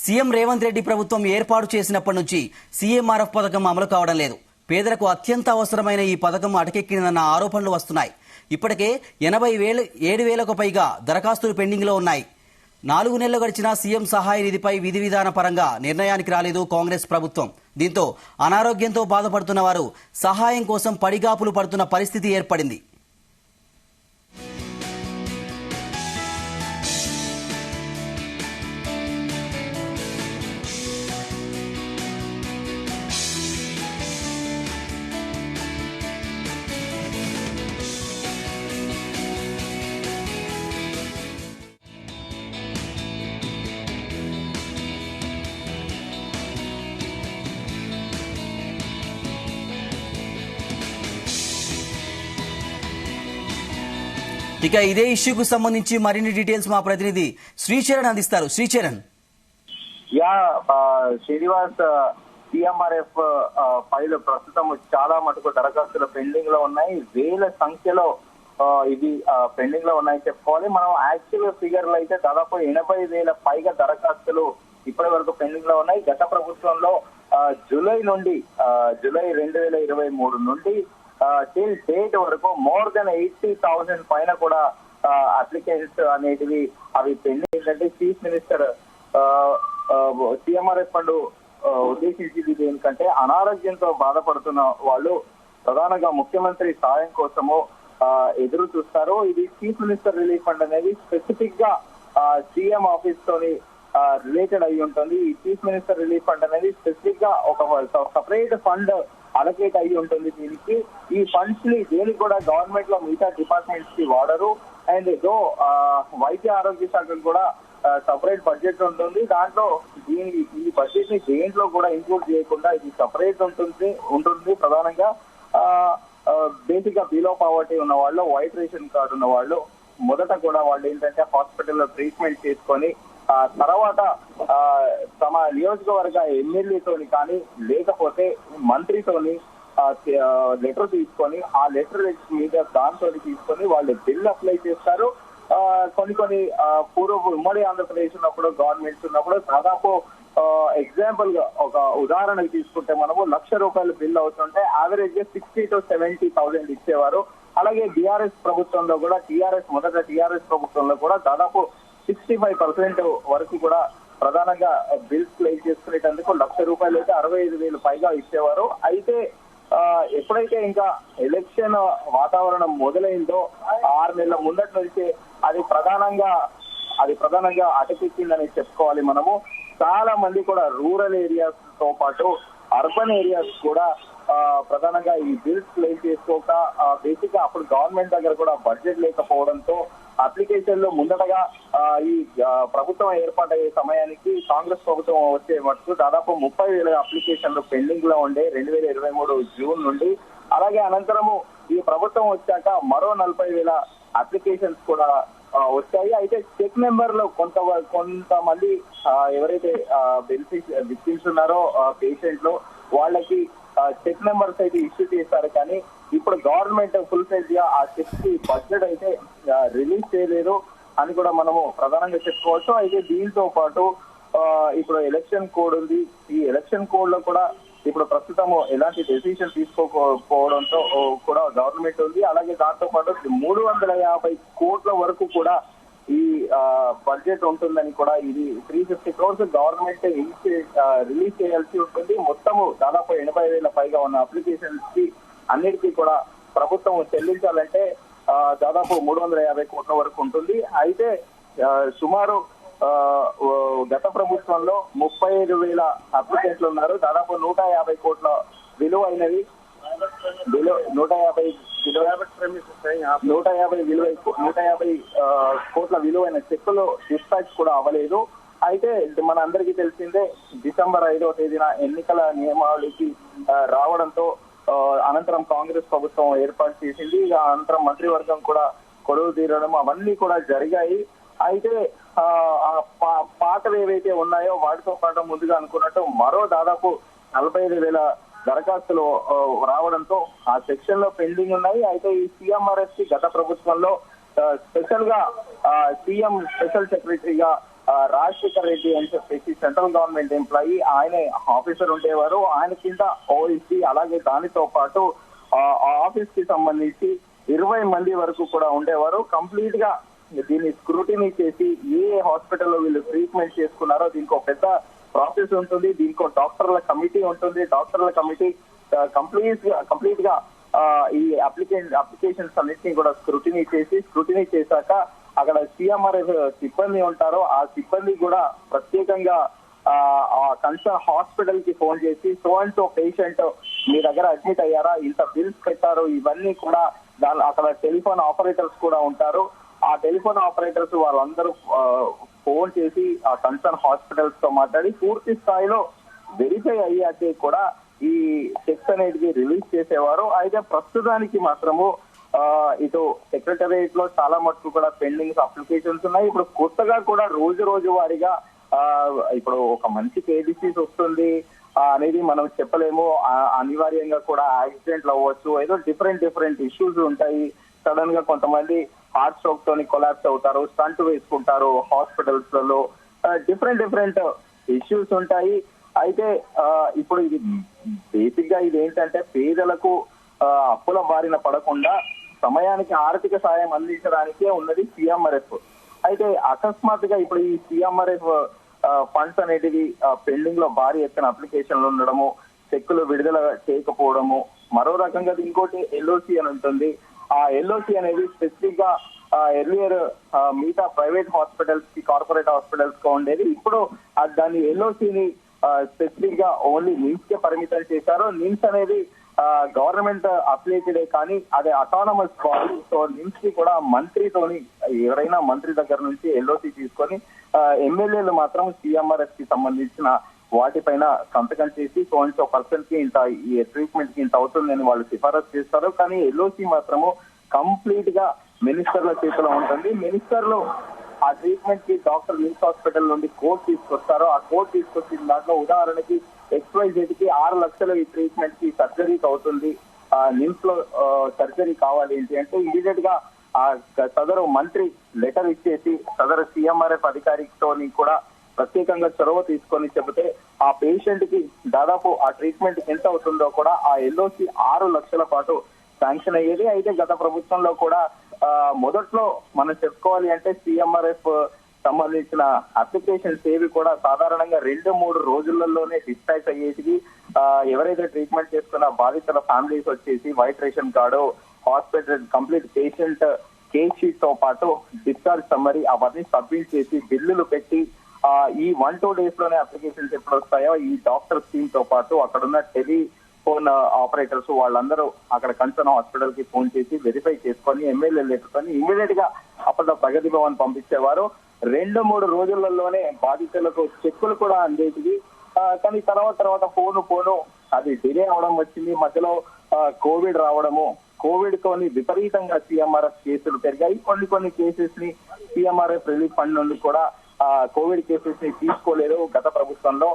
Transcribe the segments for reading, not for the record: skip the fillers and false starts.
CM Revanth Reddy ప్రభుత్వం ఏర్పాటు చేసినప్పటి నుంచి సీఎంఆర్ఎఫ్ పథకం అమలు కావడం లేదు. పేదలకు అత్యంత అవసరమైన ఈ పథకం అటకెక్కిందన్న ఆరోపణలు వస్తున్నాయి. ఇప్పటికే 87,000కు పైగా దరఖాస్తులు పెండింగ్లో ఉన్నాయి. 4 నెలలు గడిచినా సీఎం సహాయ నిధిపై విధి విధాన పరంగా నిర్ణయానికి రాలేదు కాంగ్రెస్ ప్రభుత్వం. దీంతో అనారోగ్యంతో బాధపడుతున్న వారు సహాయం కోసం పడిగాపులు పడుతున్న పరిస్థితి ఏర్పడింది. ఇక ఇదే ఇష్యూకు సంబంధించి మరిన్ని డీటెయిల్స్ మా ప్రతినిధి శ్రీచరణ్ అందిస్తారు. శ్రీచరణ్. శ్రీనివాస్, సీఎంఆర్ఎఫ్ ఫైల్ ప్రస్తుతం చాలా మటుకు దరఖాస్తులు పెండింగ్ లో ఉన్నాయి. వేల సంఖ్యలో ఇవి పెండింగ్ లో ఉన్నాయి చెప్పుకోవాలి. మనం యాక్చువల్ ఫిగర్లు అయితే దాదాపు 80,000 పైగా దరఖాస్తులు ఇప్పటి వరకు పెండింగ్ లో ఉన్నాయి. గత ప్రభుత్వంలో జూలై 2023 నుండి టిల్ డేట్ వరకు మోర్ దెన్ 80,000 పైన కూడా అప్లికేషన్స్ అనేటివి అవి పెండింగ్. ఏంటంటే చీఫ్ మినిస్టర్ సీఎంఆర్ఎఫ్ ఫండ్ ఉద్దేశించింది దేనికంటే అనారోగ్యంతో బాధపడుతున్న వాళ్ళు ప్రధానంగా ముఖ్యమంత్రి సాయం కోసము ఎదురు చూస్తారు. ఇది చీఫ్ మినిస్టర్ రిలీఫ్ ఫండ్ అనేది స్పెసిఫిక్ గా సీఎం ఆఫీస్ తోని రిలేటెడ్ అయి ఉంటుంది. ఈ చీఫ్ మినిస్టర్ రిలీఫ్ ఫండ్ అనేది స్పెసిఫిక్ గా ఒక సపరేట్ ఫండ్ అలొకేట్ అయ్యి ఉంటుంది. దీనికి ఈ ఫండ్స్ ని దేనికి కూడా గవర్నమెంట్ లో మిగతా డిపార్ట్మెంట్స్ కి వాడరు. అండ్ ఏదో వైద్య ఆరోగ్య శాఖకు కూడా సపరేట్ బడ్జెట్ ఉంటుంది. దాంట్లో ఈ బడ్జెట్ ని దేంట్లో కూడా ఇంక్లూడ్ చేయకుండా ఇది సపరేట్ ఉంటుంది. ప్రధానంగా బేసిక్ గా బిలో పావర్టీ ఉన్న వాళ్ళు, వైట్ రేషన్ కార్డు ఉన్న వాళ్ళు మొదట కూడా వాళ్ళు ఏంటంటే హాస్పిటల్లో ట్రీట్మెంట్ చేసుకొని తర్వాత తమ నియోజకవర్గ ఎమ్మెల్యేతోని కానీ లేకపోతే మంత్రితోని లెటర్ తీసుకొని ఆ లెటర్ మీద దాంతో తీసుకొని వాళ్ళు బిల్ అప్లై చేస్తారు. కొన్ని పూర్వ ఉమ్మడి ఆంధ్రప్రదేశ్ ఉన్నప్పుడు గవర్నమెంట్స్ ఉన్నప్పుడు దాదాపు ఎగ్జాంపుల్ గా ఒక ఉదాహరణకు తీసుకుంటే మనము ₹1,00,000 బిల్ అవుతుంటే యావరేజ్ గా 60,000 to 70,000 ఇచ్చేవారు. అలాగే టీఆర్ఎస్ ప్రభుత్వంలో కూడా టీఆర్ఎస్ ప్రభుత్వంలో కూడా దాదాపు 65% వరకు కూడా ప్రధానంగా బిల్స్ క్లెయిమ్ చేసుకునేటందుకు ₹1,00,000 అయితే 65,000 పైగా ఇచ్చేవారు. అయితే ఎప్పుడైతే ఇంకా ఎలక్షన్ వాతావరణం మొదలైందో 6 నెలల ముందటి నుంచి అది ప్రధానంగా అటకెక్కిందని చెప్పుకోవాలి. మనము చాలా మంది కూడా రూరల్ ఏరియాస్ తో పాటు అర్బన్ ఏరియాస్ కూడా ప్రధానంగా ఈ బిల్స్ క్లెయిమ్ చేసుకోక బేసిక్ గా అప్పుడు గవర్నమెంట్ దగ్గర కూడా బడ్జెట్ లేకపోవడంతో అప్లికేషన్లు ముందటగా ఈ ప్రభుత్వం ఏర్పాటయ్యే సమయానికి కాంగ్రెస్ ప్రభుత్వం వచ్చే మటుకు దాదాపు 30,000 అప్లికేషన్లు పెండింగ్ లో ఉండే 2023 జూన్ నుండి. అలాగే అనంతరము ఈ ప్రభుత్వం వచ్చాక మరో 40,000 అప్లికేషన్స్ కూడా వచ్చాయి. అయితే చెక్ నెంబర్ లో కొంతమంది ఎవరైతే విక్టిమ్స్ ఉన్నారో పేషెంట్లు వాళ్ళకి చెక్ నెంబర్స్ అయితే ఇష్యూ చేశారు. కానీ ఇప్పుడు గవర్నమెంట్ ఫుల్ సైజ్ గా ఆ చెక్ కి బడ్జెట్ అయితే రిలీజ్ చేయలేదు అని కూడా మనము ప్రధానంగా చెప్పుకోవచ్చు. అయితే దీంతో పాటు ఇప్పుడు ఎలక్షన్ కోడ్ ఉంది. ఈ ఎలక్షన్ కోడ్ లో కూడా ఇప్పుడు ప్రస్తుతం ఎలాంటి డెసిషన్ తీసుకోకపోవడంతో కూడా గవర్నమెంట్ ఉంది. అలాగే దాంతో పాటు 350 కోట్ల వరకు కూడా ఈ బడ్జెట్ ఉంటుందని కూడా ఇది 350 crores గవర్నమెంట్ రిలీజ్ చేయాల్సి ఉంటుంది. మొత్తము దాదాపు 80,000 పైగా ఉన్న అప్లికేషన్స్ కి అన్నిటికీ కూడా ప్రభుత్వం చెల్లించాలంటే దాదాపు 350 కోట్ల వరకు ఉంటుంది. అయితే సుమారు గత ప్రభుత్వంలో 35,000 అప్లికెంట్లు ఉన్నారు. దాదాపు 150 కోట్ల విలువైనవి 150 కోట్ల విలువైన చెక్కులు డిస్పాచ్ కూడా అవ్వలేదు. అయితే మన అందరికీ తెలిసిందే డిసెంబర్ 5వ తేదీన ఎన్నికల నియమావళికి రావడంతో అనంతరం కాంగ్రెస్ ప్రభుత్వం ఏర్పాటు చేసింది. అనంతరం మంత్రివర్గం కూడా కొలువు తీరడం అవన్నీ కూడా జరిగాయి. అయితే పాటలు ఏవైతే ఉన్నాయో వాటితో పాటు ముందుగా అనుకున్నట్టు మరో దాదాపు 45,000 దరఖాస్తులు రావడంతో ఆ సెక్షన్ లో పెండింగ్ ఉన్నాయి. అయితే ఈ సీఎంఆర్ఎఫ్ కి గత ప్రభుత్వంలో స్పెషల్ గా సీఎం స్పెషల్ సెక్రటరీగా రాజశేఖర్ రెడ్డి అని చెప్పేసి సెంట్రల్ గవర్నమెంట్ ఎంప్లాయీ, ఆయనే ఆఫీసర్ ఉండేవారు. ఆయన కింద ఓఎస్డీ అలాగే దానితో పాటు ఆ ఆఫీస్ కి సంబంధించి 20 మంది వరకు కూడా ఉండేవారు. కంప్లీట్ గా దీన్ని స్క్రూటినీ చేసి ఏ హాస్పిటల్లో వీళ్ళు ట్రీట్మెంట్ చేసుకున్నారో దీనికి ఒక పెద్ద ప్రాసెస్ ఉంటుంది. దీనికి డాక్టర్ల కమిటీ ఉంటుంది. డాక్టర్ల కమిటీ కంప్లీట్ గా ఈ అప్లికేషన్స్ అన్నింటినీ కూడా స్క్రూటినీ చేశాక అక్కడ సిఎంఆర్ఎఫ్ సిబ్బంది ఉంటారో ఆ సిబ్బంది కూడా ప్రత్యేకంగా ఆ కన్సర్న్ హాస్పిటల్ కి ఫోన్ చేసి సో అండ్ సో పేషెంట్ మీ దగ్గర అడ్మిట్ అయ్యారా, ఇంత బిల్స్ పెట్టారు, ఇవన్నీ కూడా అక్కడ టెలిఫోన్ ఆపరేటర్స్ కూడా ఉంటారు. ఆ టెలిఫోన్ ఆపరేటర్స్ వాళ్ళందరూ ఫోన్ చేసి ఆ కన్సర్న్ హాస్పిటల్స్ తో మాట్లాడి పూర్తి స్థాయిలో వెరిఫై అయ్యాకే కూడా ఈ చెక్స్ అనేది రిలీజ్ చేసేవారు. అయితే ప్రస్తుతానికి మాత్రము ఇటు సెక్రటరియట్ లో చాలా మటుకు కూడా పెండింగ్ అప్లికేషన్స్ ఉన్నాయి. ఇప్పుడు కొత్తగా కూడా రోజు వారీగా ఇప్పుడు ఒక మనిషికి ఏ డిసీజ్ వస్తుంది అనేది మనం చెప్పలేము. అనివార్యంగా కూడా యాక్సిడెంట్లు అవ్వచ్చు, ఏదో డిఫరెంట్ ఇష్యూస్ ఉంటాయి. సడన్ గా కొంతమంది హార్ట్ స్ట్రోక్ తోని కొలాప్స్ అవుతారు, స్టంట్ వేసుకుంటారు హాస్పిటల్స్ లలో, డిఫరెంట్ ఇష్యూస్ ఉంటాయి. అయితే ఇప్పుడు ఇది బేసిక్ గా ఇది ఏంటంటే పేదలకు అప్పుల బారిన పడకుండా సమయానికి ఆర్థిక సాయం అందించడానికే ఉన్నది సిఎంఆర్ఎఫ్. అయితే అకస్మాత్తుగా ఇప్పుడు ఈ సిఎంఆర్ఎఫ్ ఫండ్స్ అనేటివి పెండింగ్ లో భారీ ఎత్తున అప్లికేషన్లు ఉండడము, చెక్కులు విడుదల చేయకపోవడము, మరో రకంగా ఇంకోటి ఎల్ఓసి అని ఉంటుంది. ఆ ఎల్ఓసి అనేది స్పెసిఫిక్ గా ఎర్లియర్ మిగతా ప్రైవేట్ హాస్పిటల్స్ కి కార్పొరేట్ హాస్పిటల్స్ గా ఉండేది. ఇప్పుడు దాని ఎల్ఓసిని స్పెసిఫిక్ గా ఓన్లీ నిమ్స్ కే పరిమితం చేశారు. నిమ్స్ అనేది గవర్నమెంట్ అఫిలియేటెడే కానీ అదే అటానమస్ బాడీ. సో నిమ్స్ కి కూడా మంత్రితోని ఎవరైనా మంత్రి దగ్గర నుంచి ఎల్ఓసి తీసుకొని ఎమ్మెల్యేలు మాత్రం సిఎంఆర్ఎఫ్ కి సంబంధించిన వాటిపైన సంతకం చేసి సో అండ్ సో పర్సన్ కి ఇంత ఈ ట్రీట్మెంట్ కి ఇంత అవుతుందని వాళ్ళు సిఫారసు చేస్తారు. కానీ ఎల్ఓసి మాత్రము కంప్లీట్ గా మినిస్టర్ల చేతిలో ఉంటుంది. మినిస్టర్లు ఆ ట్రీట్మెంట్ కి డాక్టర్ నిమ్స్ హాస్పిటల్ నుండి కోడ్ తీసుకొస్తారు. ఆ కోడ్ తీసుకొచ్చిన దాంట్లో ఉదాహరణకి XYZ కి 6 లక్షలు ఈ ట్రీట్మెంట్ కి సర్జరీకి అవుతుంది, నిమ్స్ లో సర్జరీ కావాలి ఏంటి అంటే ఇమీడియట్ గా ఆ సదరు మంత్రి లెటర్ ఇచ్చేసి సదరు సిఎంఆర్ఎఫ్ అధికారితో కూడా ప్రత్యేకంగా చొరవ తీసుకొని చెబితే ఆ పేషెంట్ కి దాదాపు ఆ ట్రీట్మెంట్ ఎంత అవుతుందో కూడా ఆ ఎల్ఓసి 6 లక్షల పాటు శాంక్షన్ అయ్యేది. అయితే గత ప్రభుత్వంలో కూడా మొదట్లో మనం చెప్పుకోవాలి అంటే సిఎంఆర్ఎఫ్ సంబంధించిన అప్లికేషన్స్ ఏవి కూడా సాధారణంగా 2-3 రోజులలోనే డిస్పాచ్ అయ్యేది. ఎవరైతే ట్రీట్మెంట్ చేసుకున్న బాధితుల ఫ్యామిలీస్ వచ్చేసి white ration card, hospital complete patient case sheet తో పాటు డిశ్చార్జ్ సమ్మరీ అవన్నీ సబ్మిట్ చేసి బిల్లులు పెట్టి ఈ 1-2 డేస్ లోనే అప్లికేషన్స్ ఎప్పుడు వస్తాయో ఈ డాక్టర్ స్కీమ్ తో పాటు అక్కడున్న టెలిఫోన్ ఆపరేటర్స్ వాళ్ళందరూ అక్కడ కన్సర్న్ హాస్పిటల్ కి ఫోన్ చేసి వెరిఫై చేసుకొని ఎమ్మెల్యే లెటర్ని ఇమీడియట్ గా అప్పట్లో ప్రగతి భవన్ పంపించేవారు. 2-3 రోజులలోనే బాధితులకు చెక్కులు కూడా అందేటివి. కానీ తర్వాత ఫోను అది డిలే అవడం వచ్చింది. మధ్యలో కోవిడ్ రావడము, కోవిడ్ తోని విపరీతంగా సిఎంఆర్ఎఫ్ కేసులు పెరిగాయి. కొన్ని కేసెస్ ని సిఎంఆర్ఎఫ్ రిలీఫ్ ఫండ్ నుండి కూడా కోవిడ్ కేసెస్ ని తీసుకోలేదు గత ప్రభుత్వంలో.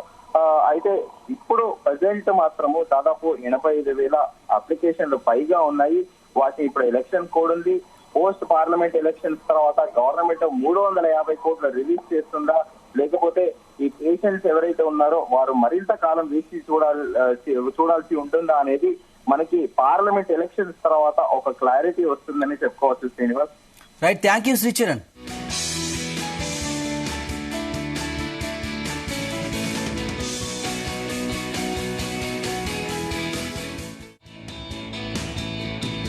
అయితే ఇప్పుడు ప్రజెంట్ మాత్రము దాదాపు 85,000 అప్లికేషన్లు పైగా ఉన్నాయి. వాటిని ఇప్పుడు ఎలక్షన్ కోడ్ ఉంది. పోస్ట్ పార్లమెంట్ ఎలక్షన్స్ తర్వాత గవర్నమెంట్ 350 కోట్లు రిలీజ్ చేస్తుందా, లేకపోతే ఈ పేషెంట్స్ ఎవరైతే ఉన్నారో వారు మరింత కాలం వేసి చూడాల్సి ఉంటుందా అనేది మనకి పార్లమెంట్ ఎలక్షన్స్ తర్వాత ఒక క్లారిటీ వస్తుందని చెప్పుకోవచ్చు. Srinivas, right, thank you Sricharan.